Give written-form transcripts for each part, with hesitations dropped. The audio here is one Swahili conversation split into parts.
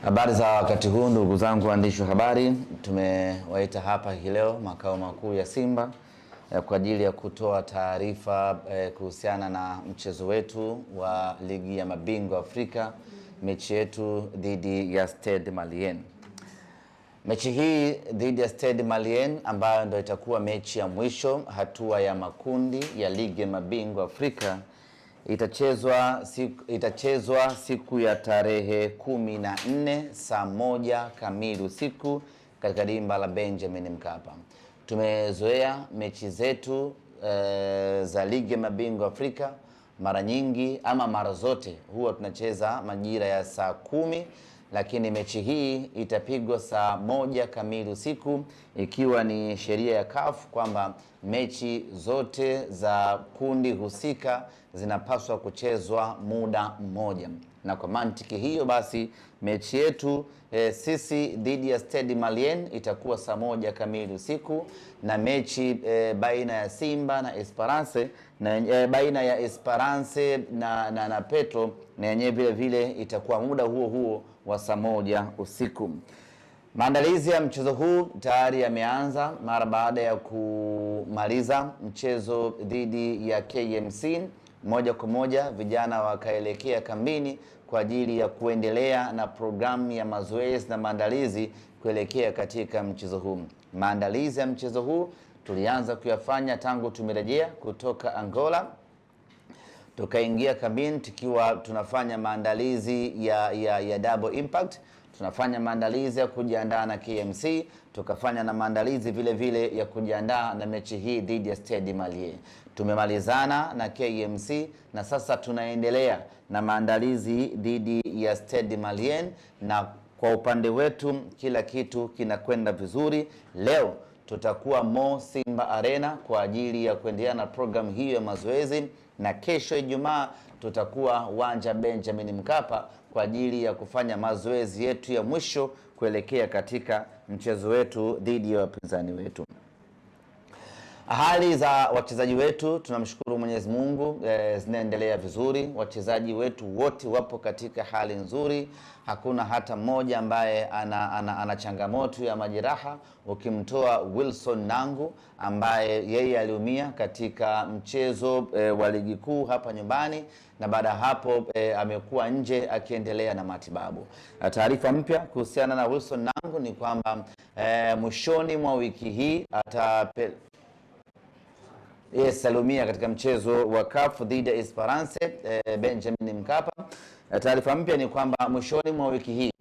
Habari za wakati huu ndugu zangu waandishi wa habari, tumewaita hapa hii leo makao makuu ya Simba kwa ajili ya kutoa taarifa kuhusiana na mchezo wetu wa ligi ya mabingwa Afrika, mechi yetu dhidi ya Stade Malien. Mechi hii dhidi ya Stade Malien ambayo ndio itakuwa mechi ya mwisho hatua ya makundi ya ligi ya mabingwa Afrika itachezwa siku ya tarehe 14 saa 1 kamili usiku katika dimba la Benjamin Mkapa. Tumezoea mechi zetu za ligi ya mabingwa Afrika mara nyingi ama mara zote huwa tunacheza majira ya saa 10, lakini mechi hii itapigwa saa 1 kamili usiku, ikiwa ni sheria ya CAF kwamba mechi zote za kundi husika zinapaswa kuchezwa muda mmoja. Na kwa mantiki hiyo basi mechi yetu sisi dhidi ya Stade Malien itakuwa saa 1 kamili usiku, na mechi baina ya Simba na Esperance na baina ya Esperance na Petro na yenyewe vile vile itakuwa muda huo huo wa saa 1 usiku. Maandalizi ya mchezo huu tayari yameanza mara baada ya kumaliza mchezo dhidi ya KMC. Moja kwa moja vijana wakaelekea kambini kwa ajili ya kuendelea na programu ya mazoezi na maandalizi kuelekea katika mchezo huu. Maandalizi ya mchezo huu tulianza kuyafanya tangu tumerejea kutoka Angola. Tukaingia kambini tukiwa tunafanya maandalizi ya Double Impact, tunafanya maandalizi ya kujiandaa na KMC, tukafanya na maandalizi vile vile ya kujiandaa na mechi hii dhidi ya Stade Malien. Tumemalizana na KMC na sasa tunaendelea na maandalizi dhidi ya Stade Malien, na kwa upande wetu kila kitu kinakwenda vizuri. Leo tutakuwa Mo Simba Arena kwa ajili ya kuendelea na programu hiyo ya mazoezi, na kesho Ijumaa tutakuwa uwanja Benjamin Mkapa kwa ajili ya kufanya mazoezi yetu ya mwisho kuelekea katika mchezo wetu dhidi ya wapinzani wetu. Hali za wachezaji wetu tunamshukuru Mwenyezi Mungu, zinaendelea vizuri. Wachezaji wetu wote wapo katika hali nzuri. Hakuna hata mmoja ambaye ana changamoto ya majeraha, ukimtoa Wilson Nangu ambaye yeye aliumia katika mchezo wa ligi kuu hapa nyumbani, na baada ya hapo amekuwa nje akiendelea na matibabu. Taarifa mpya kuhusiana na Wilson Nangu ni kwamba mwishoni mwa wiki hii salumia katika mchezo wa CAF dhidi ya Esperance Benjamin Mkapa. Taarifa mpya ni kwamba mwishoni mwa wiki hii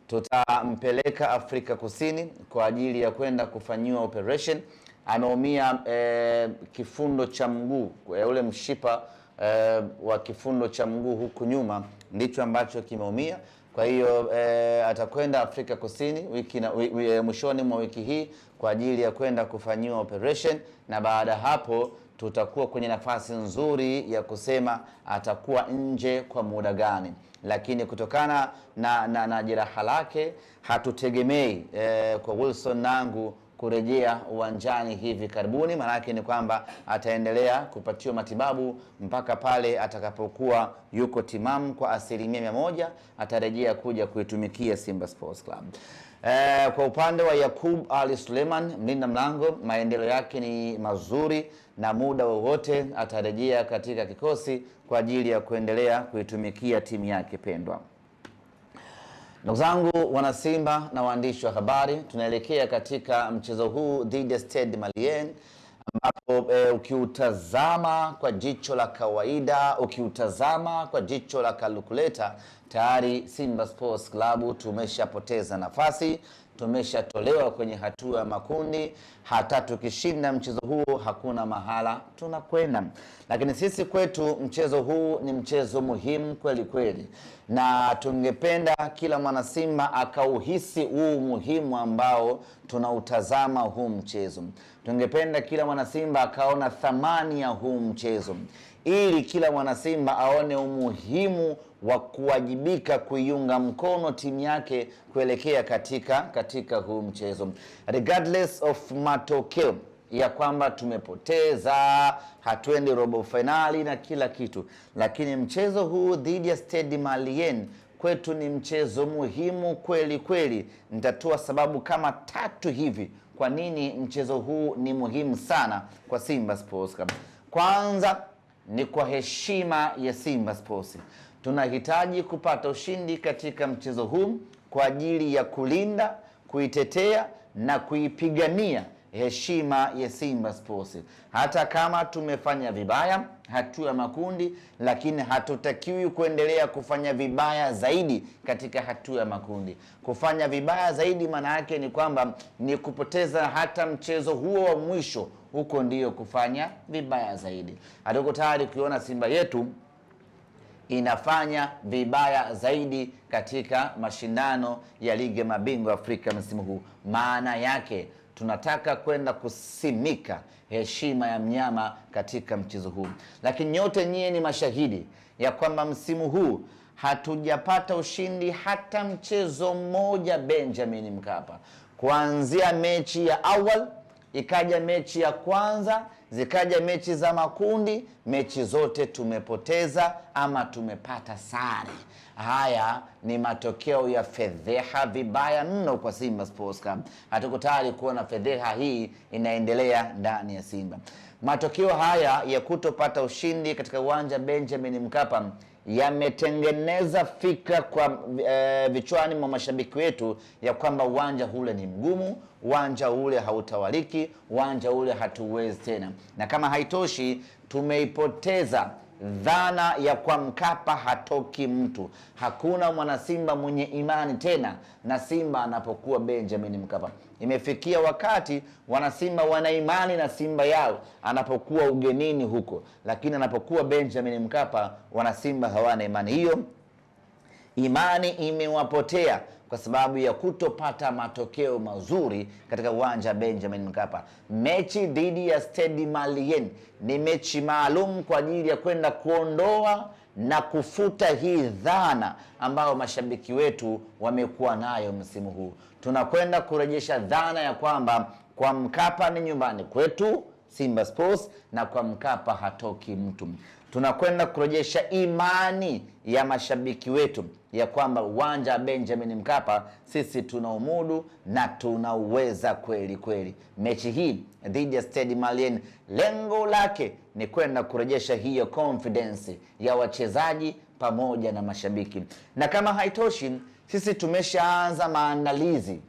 tutampeleka Afrika Kusini kwa ajili ya kwenda kufanyiwa operation. Ameumia kifundo cha mguu, ule mshipa wa kifundo cha mguu huku nyuma ndicho ambacho kimeumia. Kwa hiyo atakwenda Afrika Kusini mwishoni mwa wiki hii kwa ajili ya kwenda kufanyiwa operation, na baada hapo tutakuwa kwenye nafasi nzuri ya kusema atakuwa nje kwa muda gani. Lakini kutokana na jeraha lake hatutegemei kwa Wilson Nangu kurejea uwanjani hivi karibuni. Maanake ni kwamba ataendelea kupatiwa matibabu mpaka pale atakapokuwa yuko timamu kwa 100%, atarejea kuja kuitumikia Simba Sports Club. Kwa upande wa Yakub Ali Suleiman, mlinda mlango, maendeleo yake ni mazuri na muda wowote atarejea katika kikosi kwa ajili ya kuendelea kuitumikia timu yake pendwa. Ndugu zangu wana Simba na waandishi wa habari, tunaelekea katika mchezo huu dhidi ya Stade Malien ambapo ukiutazama kwa jicho la kawaida, ukiutazama kwa jicho la kalkuleta, tayari Simba Sports Club tumeshapoteza nafasi, tumeshatolewa kwenye hatua ya makundi. Hata tukishinda mchezo huu hakuna mahala tunakwenda. Lakini sisi kwetu mchezo huu ni mchezo muhimu kweli kweli, na tungependa kila mwana Simba akauhisi huu muhimu ambao tunautazama huu mchezo. Tungependa kila mwana Simba akaona thamani ya huu mchezo, ili kila mwana Simba aone umuhimu wa kuwajibika kuiunga mkono timu yake kuelekea katika huu mchezo, regardless of matokeo ya kwamba tumepoteza, hatuendi robo finali na kila kitu. Lakini mchezo huu dhidi ya Stade Malien kwetu ni mchezo muhimu kweli kweli. Nitatoa sababu kama 3 hivi kwa nini mchezo huu ni muhimu sana kwa Simba Sports Club. Kwanza ni kwa heshima ya Simba Sports. Tunahitaji kupata ushindi katika mchezo huu kwa ajili ya kulinda, kuitetea na kuipigania heshima ya Simba Sports. Hata kama tumefanya vibaya hatua ya makundi, lakini hatutakiwi kuendelea kufanya vibaya zaidi katika hatua ya makundi. Kufanya vibaya zaidi maana yake ni kwamba ni kupoteza hata mchezo huo wa mwisho, huko ndiyo kufanya vibaya zaidi. Hatuko tayari kuiona Simba yetu inafanya vibaya zaidi katika mashindano ya ligi ya mabingwa Afrika msimu huu. Maana yake tunataka kwenda kusimika heshima ya mnyama katika mchezo huu. Lakini nyote nyie ni mashahidi ya kwamba msimu huu hatujapata ushindi hata mchezo mmoja Benjamin Mkapa. Kuanzia mechi ya awali, ikaja mechi ya kwanza, zikaja mechi za makundi, mechi zote tumepoteza ama tumepata sare. Haya ni matokeo ya fedheha vibaya mno kwa Simba Sports Club. Hatuko tayari kuona fedheha hii inaendelea ndani ya Simba. Matokeo haya ya kutopata ushindi katika uwanja Benjamin Mkapa yametengeneza fikra kwa vichwani mwa mashabiki wetu ya kwamba uwanja ule ni mgumu, uwanja ule hautawaliki, uwanja ule hatuwezi tena. Na kama haitoshi, tumeipoteza dhana ya kwa Mkapa hatoki mtu. Hakuna mwana Simba mwenye imani tena na Simba anapokuwa Benjamin Mkapa. Imefikia wakati wana Simba wana imani na Simba yao anapokuwa ugenini huko, lakini anapokuwa Benjamin Mkapa wana Simba hawana imani. Hiyo imani imewapotea kwa sababu ya kutopata matokeo mazuri katika uwanja Benjamin Mkapa. Mechi dhidi ya Stade Malien ni mechi maalum kwa ajili ya kwenda kuondoa na kufuta hii dhana ambayo mashabiki wetu wamekuwa nayo msimu huu. Tunakwenda kurejesha dhana ya kwamba kwa Mkapa ni nyumbani kwetu Simba Sports na kwa Mkapa hatoki mtu. Tunakwenda kurejesha imani ya mashabiki wetu ya kwamba uwanja wa Benjamin Mkapa sisi tunaumudu na tunauweza kweli kweli. Mechi hii dhidi ya Stade Malien lengo lake ni kwenda kurejesha hiyo confidence ya wachezaji pamoja na mashabiki. Na kama haitoshi, sisi tumeshaanza maandalizi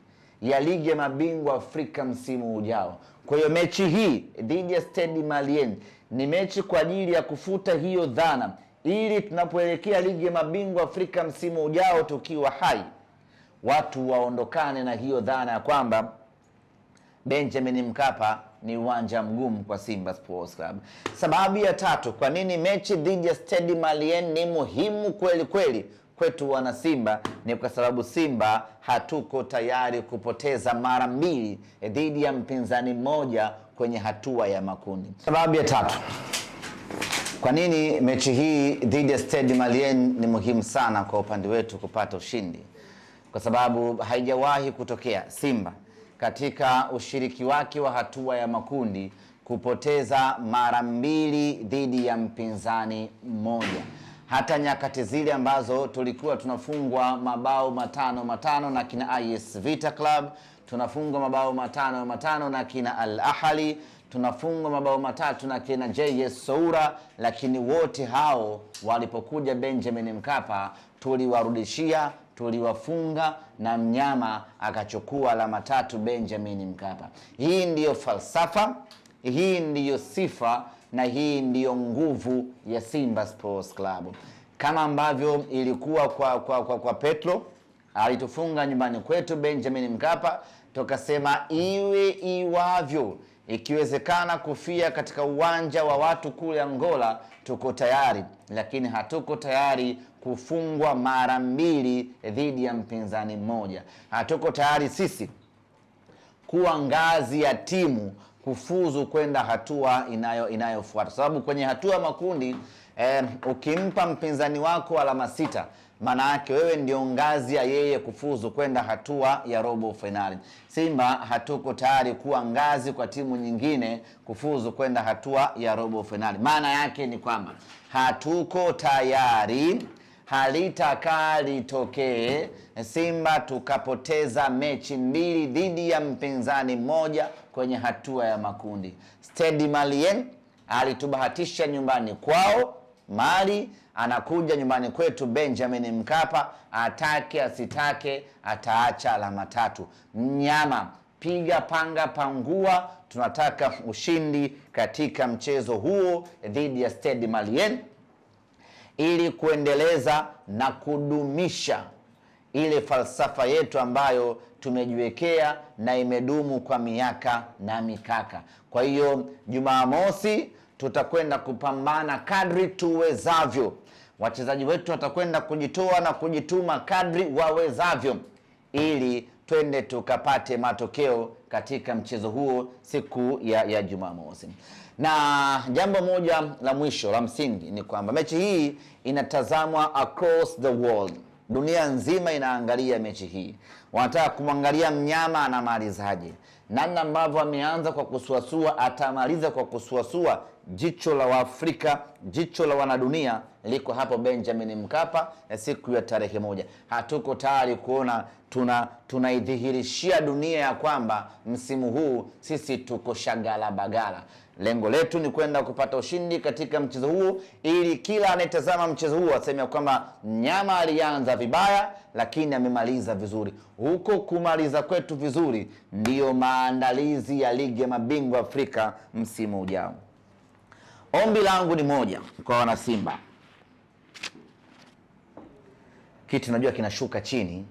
ya ligi ya mabingwa Afrika msimu ujao. Kwa hiyo mechi hii dhidi ya Stade Malien ni mechi kwa ajili ya kufuta hiyo dhana, ili tunapoelekea ligi ya mabingwa Afrika msimu ujao tukiwa hai, watu waondokane na hiyo dhana ya kwamba Benjamin Mkapa ni uwanja mgumu kwa Simba Sports Club. Sababu ya 3 kwa nini mechi dhidi ya Stade Malien ni muhimu kweli kweli kwetu wana Simba ni kwa sababu Simba hatuko tayari kupoteza mara 2 dhidi ya mpinzani mmoja kwenye hatua ya makundi. Sababu ya 3 kwa nini mechi hii dhidi ya Stade Malien ni muhimu sana kwa upande wetu kupata ushindi, kwa sababu haijawahi kutokea Simba katika ushiriki wake wa hatua ya makundi kupoteza mara 2 dhidi ya mpinzani mmoja. Hata nyakati zile ambazo tulikuwa tunafungwa mabao 5 na kina IS Vita Club, tunafungwa mabao 5 na kina Al Ahly, tunafungwa mabao 3 na kina JS Soura, lakini wote hao walipokuja Benjamin Mkapa tuliwarudishia, tuliwafunga na mnyama akachukua alama 3 Benjamin Mkapa. Hii ndiyo falsafa, hii ndiyo sifa na hii ndiyo nguvu ya Simba Sports Club. Kama ambavyo ilikuwa kwa Petro, alitufunga nyumbani kwetu Benjamin Mkapa, tukasema iwe iwavyo, ikiwezekana kufia katika uwanja wa watu kule Angola tuko tayari, lakini hatuko tayari kufungwa mara 2 dhidi ya mpinzani mmoja. Hatuko tayari sisi kuwa ngazi ya timu kufuzu kwenda hatua inayofuata. Sababu kwenye hatua makundi ukimpa mpinzani wako alama 6, maana yake wewe ndio ngazi ya yeye kufuzu kwenda hatua ya robo finali. Simba hatuko tayari kuwa ngazi kwa timu nyingine kufuzu kwenda hatua ya robo finali. Maana yake ni kwamba hatuko tayari halitakaa litokee Simba tukapoteza mechi 2 dhidi ya mpinzani mmoja kwenye hatua ya makundi. Stade Malien alitubahatisha nyumbani kwao Mali, anakuja nyumbani kwetu Benjamin Mkapa, atake asitake ataacha alama 3. Mnyama piga panga pangua, tunataka ushindi katika mchezo huo dhidi ya Stade Malien ili kuendeleza na kudumisha ile falsafa yetu ambayo tumejiwekea na imedumu kwa miaka na mikaka. Kwa hiyo Jumamosi tutakwenda kupambana kadri tuwezavyo. Wachezaji wetu watakwenda kujitoa na kujituma kadri wawezavyo ili twende tukapate matokeo katika mchezo huo siku ya Jumamosi. Na jambo moja la mwisho la msingi ni kwamba mechi hii inatazamwa across the world. Dunia nzima inaangalia mechi hii. Wanataka kumwangalia mnyama anamalizaje. Namna ambavyo ameanza kwa kusuasua atamaliza kwa kusuasua. Jicho la Waafrika, jicho la wanadunia liko hapo Benjamin Mkapa siku ya tarehe 1. Hatuko tayari kuona tunaidhihirishia dunia ya kwamba msimu huu sisi tuko shagala bagala. Lengo letu ni kwenda kupata ushindi katika mchezo huo ili kila anayetazama mchezo huo aseme kwamba mnyama alianza vibaya lakini amemaliza vizuri. Huko kumaliza kwetu vizuri ndiyo maandalizi ya ligi ya mabingwa Afrika msimu ujao. Ombi langu ni moja kwa wana Simba. Kitu najua kinashuka chini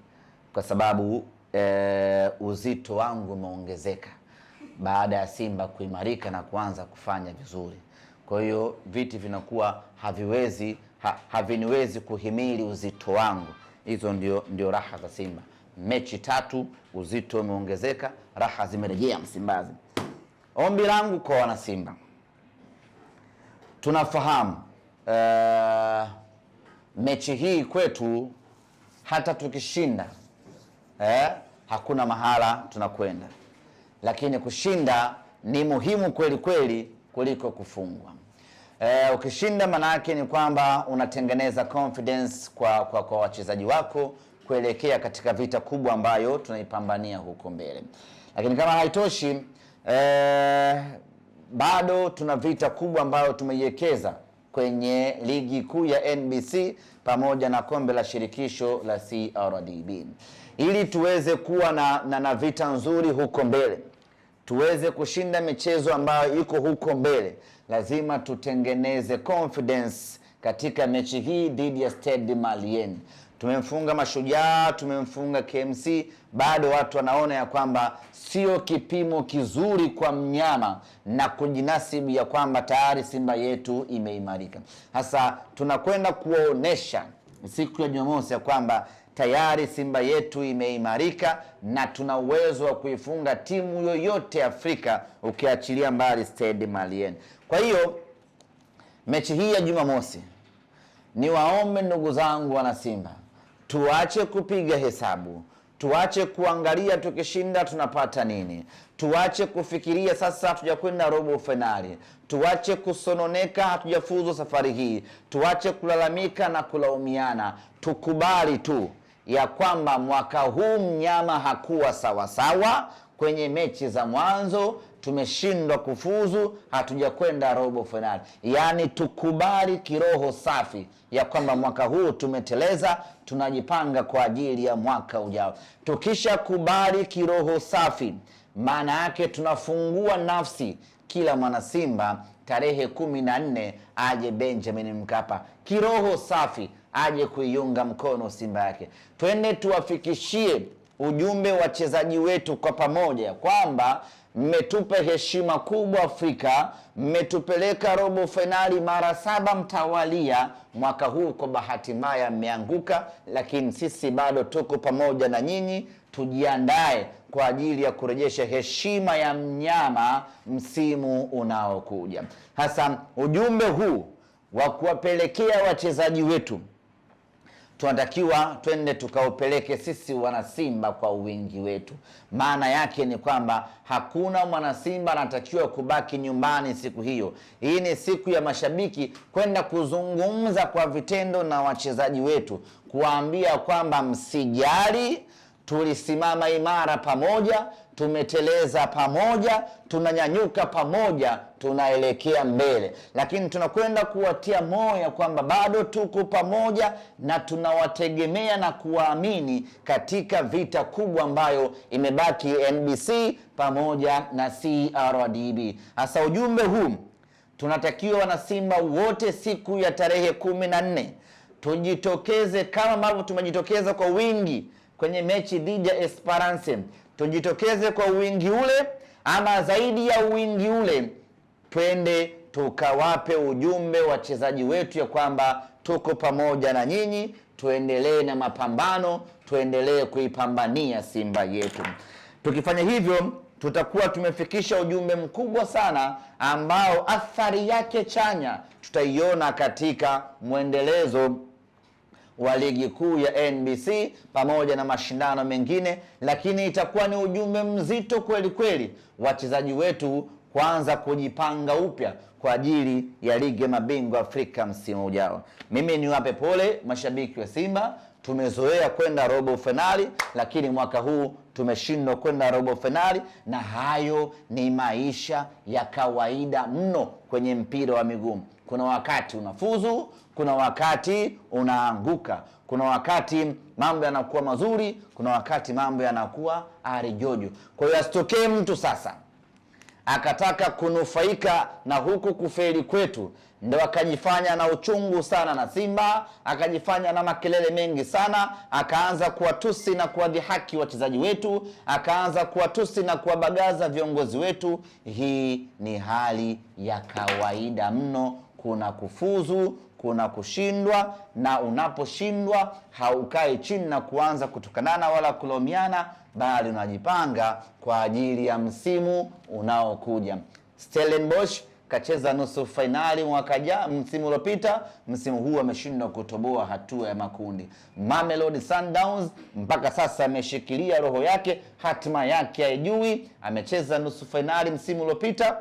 kwa sababu uzito wangu umeongezeka baada ya Simba kuimarika na kuanza kufanya vizuri. Kwa hiyo viti vinakuwa haviniwezi kuhimili uzito wangu. Hizo ndio raha za Simba. Mechi 3 uzito umeongezeka, raha zimerejea Msimbazi. Ombi langu kwa wana Simba. Tunafahamu mechi hii kwetu hata tukishinda hakuna mahala tunakwenda. Lakini kushinda ni muhimu kweli kweli kuliko kufungwa. Ukishinda maana yake ni kwamba unatengeneza confidence kwa wachezaji wako kuelekea katika vita kubwa ambayo tunaipambania huko mbele. Lakini kama haitoshi, bado tuna vita kubwa ambayo tumeiwekeza kwenye ligi kuu ya NBC pamoja na kombe la shirikisho la CRDB. Ili tuweze kuwa na vita nzuri huko mbele, tuweze kushinda michezo ambayo iko huko mbele, lazima tutengeneze confidence katika mechi hii dhidi ya Stade Malien. Tumemfunga Mashujaa, tumemfunga KMC, bado watu wanaona ya kwamba sio kipimo kizuri kwa mnyama na kujinasibu ya kwamba tayari Simba yetu imeimarika. Hasa tunakwenda kuonesha siku ya Jumamosi ya kwamba tayari Simba yetu imeimarika na tuna uwezo wa kuifunga timu yoyote Afrika ukiachilia mbali Stade Malien. Kwa hiyo mechi hii ya Jumamosi, ni waombe ndugu zangu wana Simba, tuache kupiga hesabu, tuache kuangalia tukishinda tunapata nini, tuache kufikiria sasa hatujakwenda robo finali, tuache kusononeka hatujafuzu safari hii, tuache kulalamika na kulaumiana. Tukubali tu ya kwamba mwaka huu mnyama hakuwa sawasawa. Kwenye mechi za mwanzo tumeshindwa kufuzu, hatujakwenda robo finali. Yaani tukubali kiroho safi ya kwamba mwaka huu tumeteleza, tunajipanga kwa ajili ya mwaka ujao. Tukisha kubali kiroho safi, maana yake tunafungua nafsi kila mwana Simba tarehe 14 aje Benjamin Mkapa kiroho safi, aje kuiunga mkono Simba yake. Twende tuwafikishie ujumbe wachezaji wetu kwa pamoja kwamba mmetupa heshima kubwa Afrika, mmetupeleka robo finali mara 7 mtawalia. Mwaka huu kwa bahati mbaya mmeanguka, lakini sisi bado tuko pamoja na nyinyi. Tujiandae kwa ajili ya kurejesha heshima ya mnyama msimu unaokuja. Hasa ujumbe huu wa kuwapelekea wachezaji wetu, tunatakiwa twende tukaupeleke sisi wanasimba kwa wingi wetu. Maana yake ni kwamba hakuna mwanasimba anatakiwa kubaki nyumbani siku hiyo. Hii ni siku ya mashabiki kwenda kuzungumza kwa vitendo na wachezaji wetu, kuwaambia kwamba msijali, tulisimama imara pamoja, tumeteleza pamoja, tunanyanyuka pamoja, tunaelekea mbele. Lakini tunakwenda kuwatia moyo kwamba bado tuko pamoja na tunawategemea na kuwaamini katika vita kubwa ambayo imebaki NBC pamoja na CRDB. Hasa ujumbe huu tunatakiwa wanasimba wote siku ya tarehe 14 tujitokeze kama ambavyo tumejitokeza kwa wingi kwenye mechi dhidi ya Esperance. Tujitokeze kwa wingi ule ama zaidi ya wingi ule, twende tukawape ujumbe wachezaji wetu ya kwamba tuko pamoja na nyinyi, tuendelee na mapambano, tuendelee kuipambania Simba yetu. Tukifanya hivyo tutakuwa tumefikisha ujumbe mkubwa sana ambao athari yake chanya tutaiona katika mwendelezo wa ligi kuu ya NBC pamoja na mashindano mengine, lakini itakuwa ni ujumbe mzito kweli kweli wachezaji wetu kuanza kujipanga upya kwa ajili ya ligi ya mabingwa Afrika msimu ujao. Mimi niwape pole mashabiki wa Simba, tumezoea kwenda robo finali, lakini mwaka huu tumeshindwa kwenda robo finali, na hayo ni maisha ya kawaida mno kwenye mpira wa miguu. Kuna wakati unafuzu, kuna wakati unaanguka, kuna wakati mambo yanakuwa mazuri, kuna wakati mambo yanakuwa arijojo. Kwa hiyo asitokee mtu sasa akataka kunufaika na huku kufeli kwetu, ndio akajifanya na uchungu sana na Simba, akajifanya na makelele mengi sana, akaanza kuwatusi na kuwadhihaki wachezaji wetu, akaanza kuwatusi na kuwabagaza viongozi wetu. Hii ni hali ya kawaida mno. Kuna kufuzu, kuna kushindwa, na unaposhindwa haukai chini na kuanza kutukanana wala kulomiana, bali unajipanga kwa ajili ya msimu unaokuja. Stellenbosch kacheza nusu finali msimu uliopita, msimu huu ameshindwa kutoboa hatua ya makundi. Mamelodi Sundowns mpaka sasa ameshikilia roho yake, hatima yake haijui. Amecheza nusu finali msimu uliopita,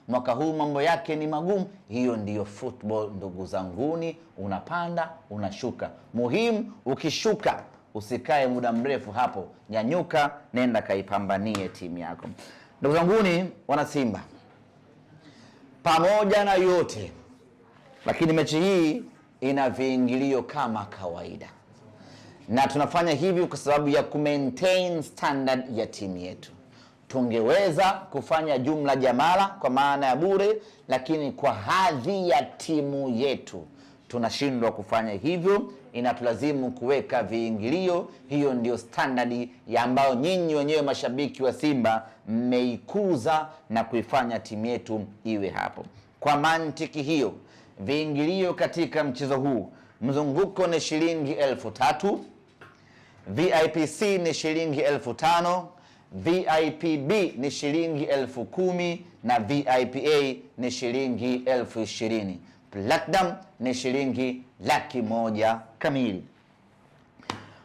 mwaka huu mambo yake ni magumu. Hiyo ndiyo football ndugu zanguni, unapanda unashuka. Muhimu ukishuka usikae muda mrefu hapo, nyanyuka, nenda kaipambanie timu yako. Ndugu zanguni wana Simba, pamoja na yote lakini mechi hii ina viingilio kama kawaida, na tunafanya hivi kwa sababu ya maintain standard ya timu yetu. Tungeweza kufanya jumla jamala kwa maana ya bure, lakini kwa hadhi ya timu yetu tunashindwa kufanya hivyo. Inatulazimu kuweka viingilio. Hiyo ndio standard ya ambayo nyinyi wenyewe mashabiki wa Simba mmeikuza na kuifanya timu yetu iwe hapo. Kwa mantiki hiyo, viingilio katika mchezo huu, mzunguko ni shilingi 3,000, VIPC ni shilingi 5,000, VIPB ni shilingi 10,000 na VIPA ni shilingi 20,000. Platinum ni shilingi 100,000 kamili.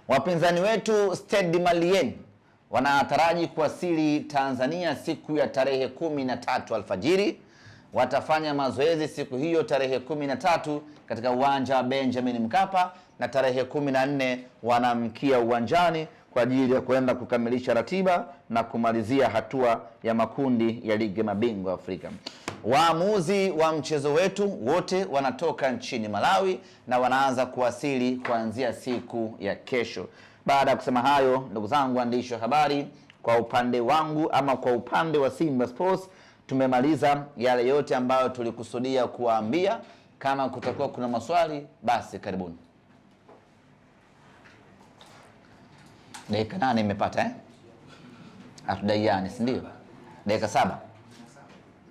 Wapinzani wetu Stade Malien wanataraji kuwasili Tanzania siku ya tarehe 13 alfajiri. Watafanya mazoezi siku hiyo tarehe 13 katika uwanja wa Benjamin Mkapa, na tarehe 14 wanamkia uwanjani kwa ajili ya kwenda kukamilisha ratiba na kumalizia hatua ya makundi ya ligi mabingwa Afrika. Waamuzi wa mchezo wetu wote wanatoka nchini Malawi na wanaanza kuwasili kuanzia siku ya kesho. Baada ya kusema hayo, ndugu zangu waandishi wa habari, kwa upande wangu ama kwa upande wa Simba Sports tumemaliza yale yote ambayo tulikusudia kuwaambia. Kama kutakuwa kuna maswali, basi karibuni. Dakika 8 imepata Atudaiani, si ndio? Dakika 7.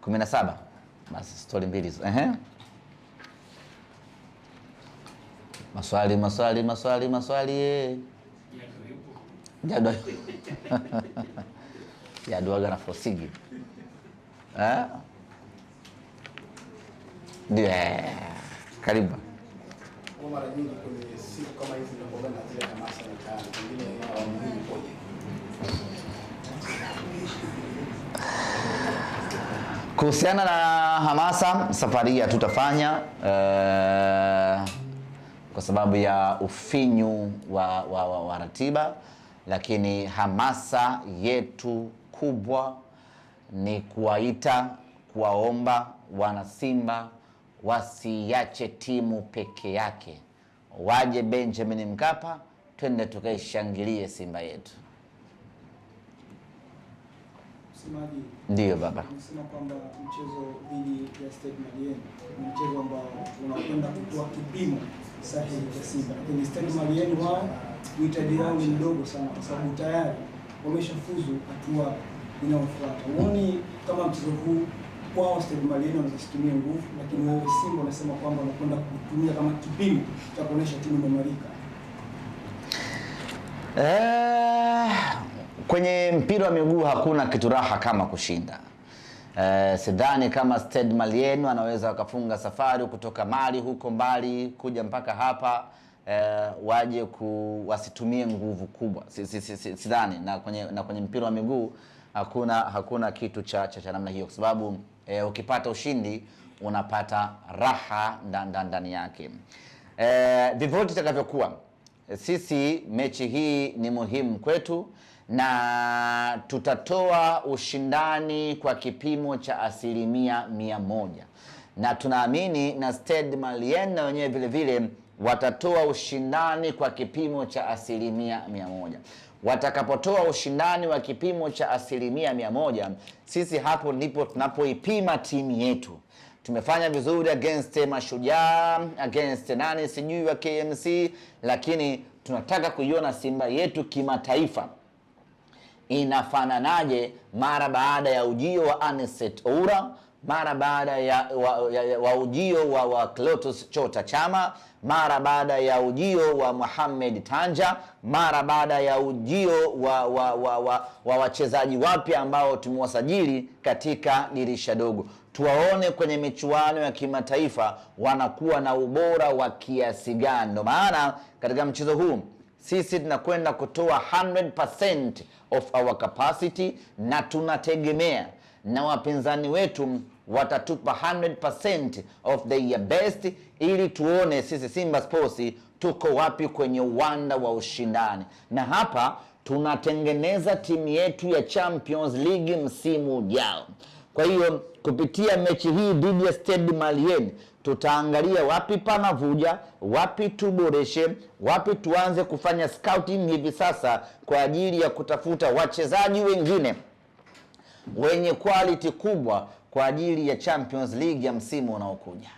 17. Basi story mbili hizo. Maswali. Jadwa. Jadwa gana fosigi. Ndio. Karibu. Kwa mara nyingi kwenye siku kama hizi zinakuwa na zile hamasa mitaani, pengine muhimu koje? Kuhusiana na hamasa, safari hatutafanya kwa sababu ya ufinyu wa ratiba, lakini hamasa yetu kubwa ni kuwaita, kuwaomba wana Simba wasiache timu peke yake, waje Benjamin Mkapa, twende tukaishangilie Simba yetu. Msemaji, ndiyo baba, unasema kwamba mchezo dhidi ya Stade Malien ni mchezo ambao unakwenda kutoa kipimo sahihi cha Simba, lakini Stade Malien wao uhitaji wao ni mdogo sana, kwa sababu tayari wameshafuzu hatua inayofuata. Uone kama mchezo huu kwao Stade Malien wanasitumia nguvu, lakini wao Simba wanasema kwamba wanakwenda kutumia kama kipimo cha kuonesha timu imemarika. Kwenye mpira wa miguu hakuna kitu raha kama kushinda. Sidhani kama Stade Malien wanaweza wakafunga safari kutoka Mali huko mbali kuja mpaka hapa waje wasitumie nguvu kubwa. Sidhani, na kwenye mpira wa miguu hakuna kitu cha namna hiyo, kwa sababu ukipata ushindi unapata raha ndani yake. Vyovyote itakavyokuwa, sisi mechi hii ni muhimu kwetu na tutatoa ushindani kwa kipimo cha 100%, na tunaamini na Stade Malien na wenyewe vile vile watatoa ushindani kwa kipimo cha 100%. Watakapotoa ushindani wa kipimo cha 100%, sisi hapo ndipo tunapoipima timu yetu. Tumefanya vizuri against Mashujaa, against nani sijui wa KMC, lakini tunataka kuiona Simba yetu kimataifa inafananaje mara baada ya ujio wa Anicet Oura, mara baada ya ujio wa Clatous Chota Chama, mara baada ya ujio wa Mohamed Tanja, mara baada ya ujio wa wachezaji wapya ambao tumewasajili katika dirisha dogo. Tuwaone kwenye michuano ya kimataifa wanakuwa na ubora wa kiasi gani. Ndio maana katika mchezo huu sisi tunakwenda kutoa 100% of our capacity, na tunategemea na wapinzani wetu watatupa 100% of their best, ili tuone sisi Simba Sports tuko wapi kwenye uwanda wa ushindani. Na hapa tunatengeneza timu yetu ya Champions League msimu ujao. Kwa hiyo kupitia mechi hii dhidi ya Stade Malien tutaangalia wapi panavuja, wapi tuboreshe, wapi tuanze kufanya scouting hivi sasa kwa ajili ya kutafuta wachezaji wengine wenye quality kubwa kwa ajili ya Champions League ya msimu unaokuja.